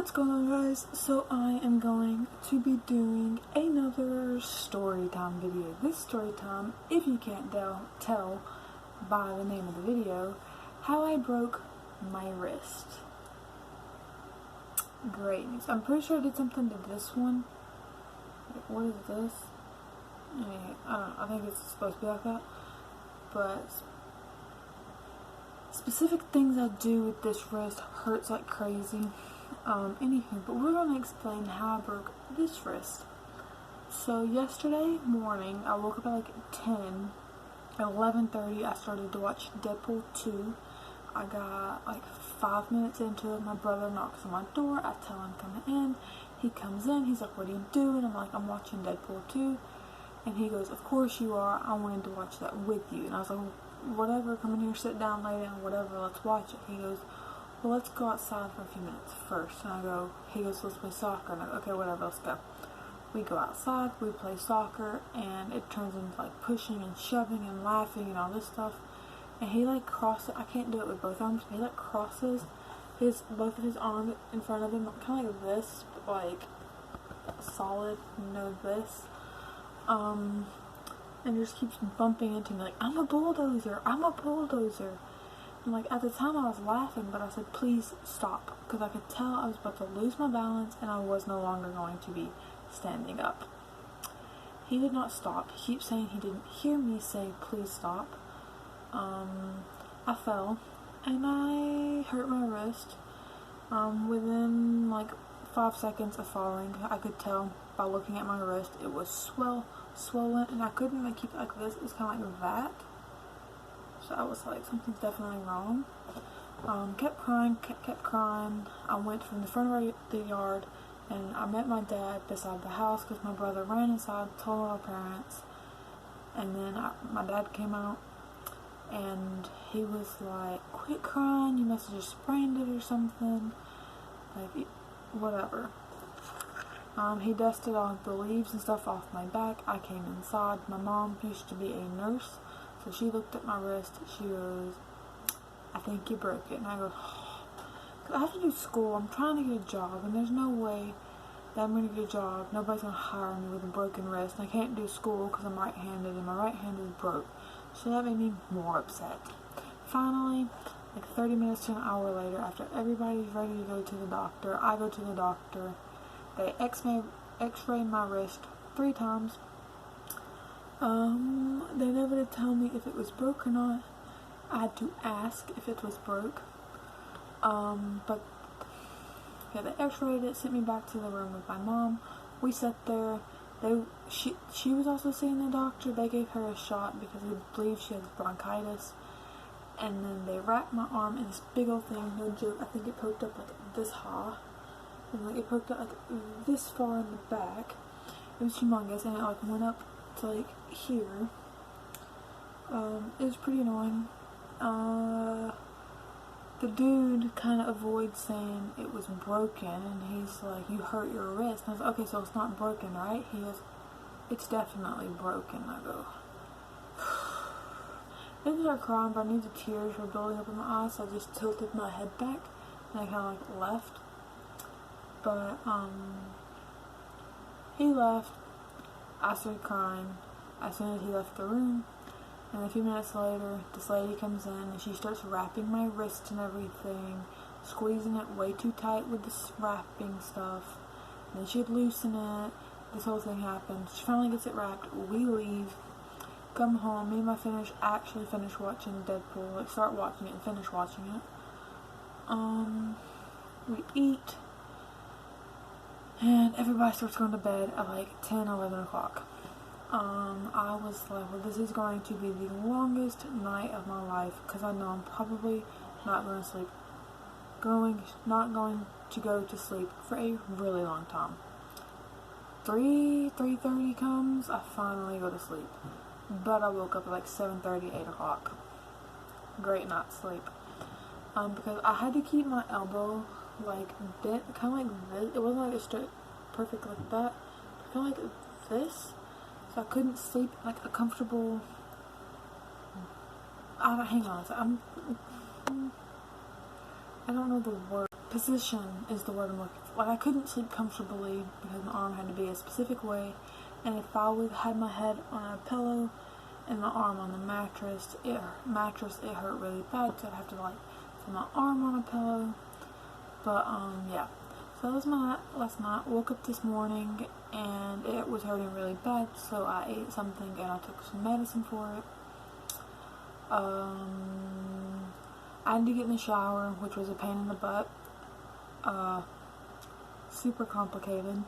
What's going on, guys? So I am going to be doing another story time video. This story time, if you can't tell by the name of the video, how I broke my wrist. Great news. I'm pretty sure I did something to this one. What is this? I think it's supposed to be like that. But specific things I do with this wrist hurts like crazy. Anywho, but we're going to explain how I broke this wrist. So yesterday morning, I woke up at like 10. At 11:30, I started to watch Deadpool 2. I got like 5 minutes into it. My brother knocks on my door. I tell him come in. He comes in. He's like, "What are you doing?" I'm like, "I'm watching Deadpool 2. And he goes, "Of course you are. I wanted to watch that with you." And I was like, "Whatever, come in here, sit down, lay down, whatever, let's watch it." He goes, "Well, let's go outside for a few minutes first." And he goes, "Let's play soccer." And I go, "Okay, whatever, let's go." We go outside, we play soccer, and it turns into like pushing and shoving and laughing and all this stuff. And he like crosses, I can't do it with both arms, but he like crosses both of his arms in front of him, kind of like this, but like solid, this. And just keeps bumping into me like, "I'm a bulldozer, I'm a bulldozer." And like at the time I was laughing, but I said, "Please stop," because I could tell I was about to lose my balance and I was no longer going to be standing up. He did not stop. He keeps saying he didn't hear me say, "Please stop." I fell and I hurt my wrist. Within like 5 seconds of falling, I could tell by looking at my wrist it was swollen, and I couldn't like keep it like this. It was kind of like that. So I was like, something's definitely wrong. Kept crying. I went from the front of the yard and I met my dad beside the house because my brother ran inside, told our parents, and then my dad came out and he was like, "Quit crying, you must have just sprained it or something." Like, whatever. He dusted all the leaves and stuff off my back. I came inside. My mom used to be a nurse, so she looked at my wrist. She goes, "I think you broke it." And I go, "Cause I have to do school. I'm trying to get a job, and there's no way that I'm going to get a job. Nobody's going to hire me with a broken wrist. And I can't do school because I'm right-handed, and my right hand is broke." So that made me more upset. Finally, like 30 minutes to an hour later, after everybody's ready to go to the doctor, I go to the doctor. They x-ray my wrist 3 times. They never did tell me if it was broke or not. I had to ask if it was broke. But yeah, they x-rayed it, sent me back to the room with my mom. We sat there. She was also seeing the doctor. They gave her a shot because they believe she has bronchitis. And then they wrapped my arm in this big old thing, no joke. I think it poked up like this high. And like it poked up like this far in the back. It was humongous, and it like went up to like here. It was pretty annoying. The dude kind of avoids saying it was broken, and he's like, "You hurt your wrist." And I was like, "Okay, so it's not broken, right?" He goes, "It's definitely broken." I go, I didn't start crying, but I knew the tears were building up in my eyes, so I just tilted my head back, and I kind of like left. But, he left. I started crying as soon as he left the room. And a few minutes later, this lady comes in and she starts wrapping my wrist and everything, squeezing it way too tight with this wrapping stuff. And then she'd loosen it. This whole thing happens. She finally gets it wrapped. We leave. Come home. Me and my actually finish watching Deadpool. Like, start watching it and finish watching it. We eat. And everybody starts going to bed at like 10, 11 o'clock. I was like, well, this is going to be the longest night of my life, because I know I'm probably not going to sleep. Not going to go to sleep for a really long time. 3:30 comes, I finally go to sleep. But I woke up at like 7:30, 8 o'clock. Great night's sleep. Because I had to keep my elbow like bent, kind of like this. It wasn't like a straight, perfect like that. Kind of like this. So I couldn't sleep like a comfortable. Hang on. I don't know the word. position is the word I'm looking for. Like, I couldn't sleep comfortably because my arm had to be a specific way, and if I would had my head on a pillow and my arm on the mattress, it hurt really bad, so I'd have to like put my arm on a pillow. But yeah. So that was my night last night. Woke up this morning and it was hurting really bad, so I ate something and I took some medicine for it. I had to get in the shower, which was a pain in the butt. Super complicated.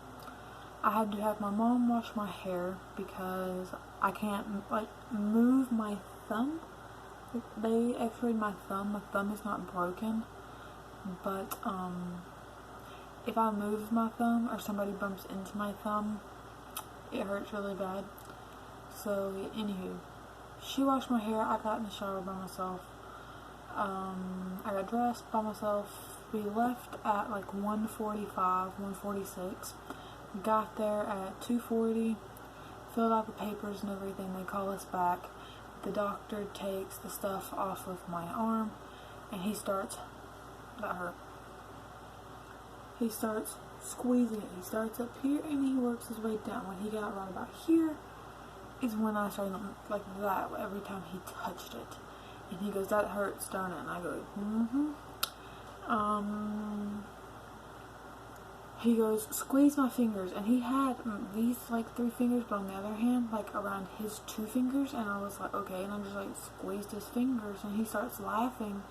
I had to have my mom wash my hair because I can't like move my thumb. They x-rayed my thumb. My thumb is not broken, but if I move my thumb or somebody bumps into my thumb, it hurts really bad. So anywho, she washed my hair. I got in the shower by myself. I got dressed by myself. We left at like 1:45, 1:46. Got there at 2:40. Filled out the papers and everything. They call us back. The doctor takes the stuff off of my arm, and he starts. That hurt. He starts squeezing it. He starts up here and he works his way down. When he got right about here is when I started like that every time he touched it. And he goes, "That hurts, don't it?" And I go, "Mm-hmm." He goes, "Squeeze my fingers." And he had these like 3 fingers, but on the other hand, like around his 2 fingers. And I was like, okay. And I just like squeezed his fingers, and he starts laughing.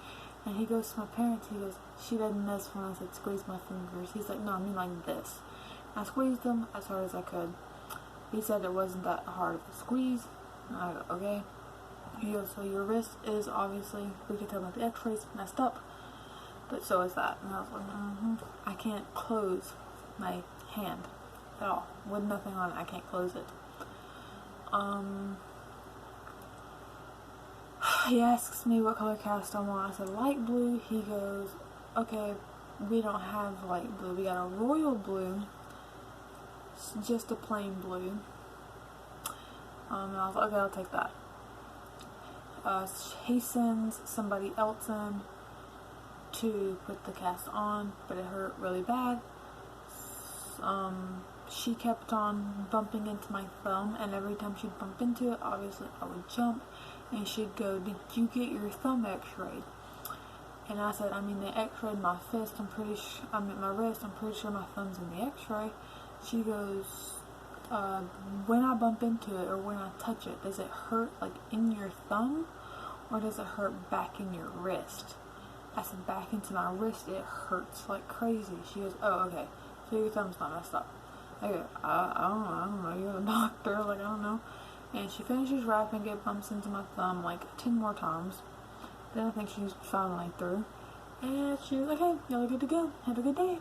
And he goes to my parents, he goes, "She didn't miss when I said squeeze my fingers." He's like, "No, I mean like this." I squeezed them as hard as I could. He said it wasn't that hard of a squeeze. And I go, okay. He goes, "So your wrist is obviously, we could tell by the x-rays, messed up. But so is that." And I was like, I can't close my hand at all. With nothing on it, I can't close it. He asks me what color cast I want. I said light blue. He goes, "Okay, we don't have light blue. We got a royal blue. It's just a plain blue." And I was like, okay, I'll take that. He sends somebody else in to put the cast on, but it hurt really bad. She kept on bumping into my thumb, and every time she'd bump into it, obviously I would jump, and she'd go, "Did you get your thumb x-rayed?" And I said, "I mean, they x-rayed my fist, my wrist, I'm pretty sure my thumb's in the x-ray." She goes, "When I bump into it, or when I touch it, does it hurt like in your thumb, or does it hurt back in your wrist?" I said, "Back into my wrist, it hurts like crazy." She goes, "Oh, okay, so your thumb's not messed up." I go, I don't know, you're the doctor, like, I don't know. And she finishes wrapping it, bumps into my thumb like 10 more times. Then I think she's finally through. And she was like, "Hey, y'all are good to go. Have a good day."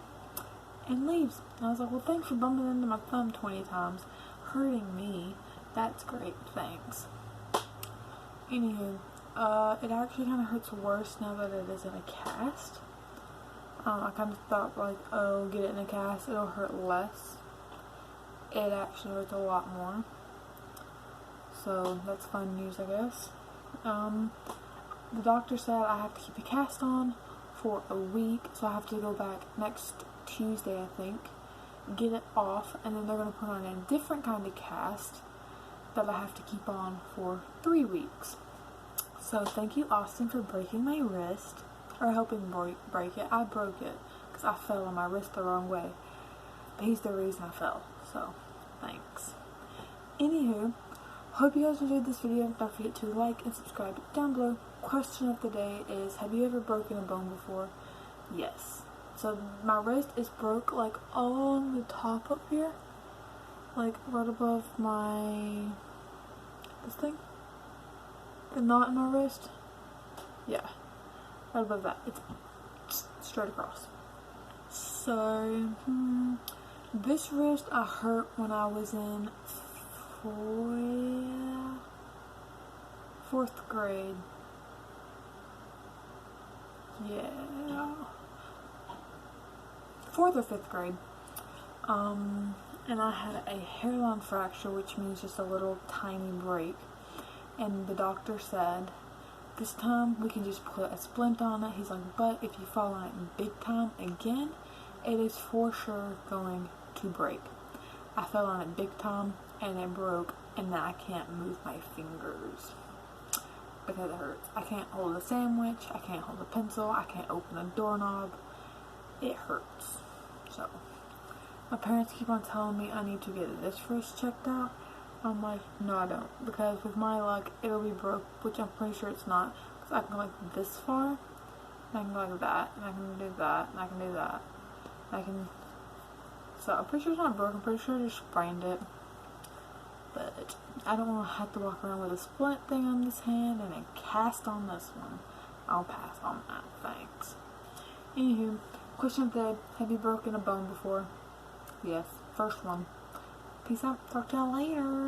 And leaves. And I was like, "Well, thanks for bumping into my thumb 20 times. Hurting me. That's great. Thanks." Anywho, it actually kind of hurts worse now that it is in a cast. I kind of thought like, oh, get it in a cast, it'll hurt less. It actually hurts a lot more. So that's fun news, I guess. The doctor said I have to keep a cast on for a week, so I have to go back next Tuesday, I think, get it off, and then they're going to put on a different kind of cast that I have to keep on for 3 weeks. So thank you, Austin, for breaking my wrist, or helping break it. I broke it because I fell on my wrist the wrong way, but he's the reason I fell, so thanks. Anywho, hope you guys enjoyed this video. Don't forget to like and subscribe down below. Question of the day is, have you ever broken a bone before? Yes. So my wrist is broke like on the top up here, like right above this thing, the knot in my wrist. Yeah, right above that. It's straight across. So this wrist I hurt when I was in 4th grade. Yeah, 4th or 5th grade. And I had a hairline fracture, which means just a little tiny break. And the doctor said this time we can just put a splint on it. He's like, but if you fall on it big time again, it is for sure going to break. I fell on it big time and it broke, and now I can't move my fingers because it hurts. I can't hold a sandwich, I can't hold a pencil, I can't open a doorknob. It hurts. So my parents keep on telling me I need to get this first checked out. I'm like, no I don't, because with my luck it'll be broke, which I'm pretty sure it's not, because I can go like this far, and I can go like that, and I can do that, and I can do that, and I can, so I'm pretty sure it's not broken. I'm pretty sure I just sprained it, but I don't want to have to walk around with a splint thing on this hand and a cast on this one. I'll pass on that, thanks. Anywho, question of the day, have you broken a bone before? Yes, first one. Peace out, talk to y'all later.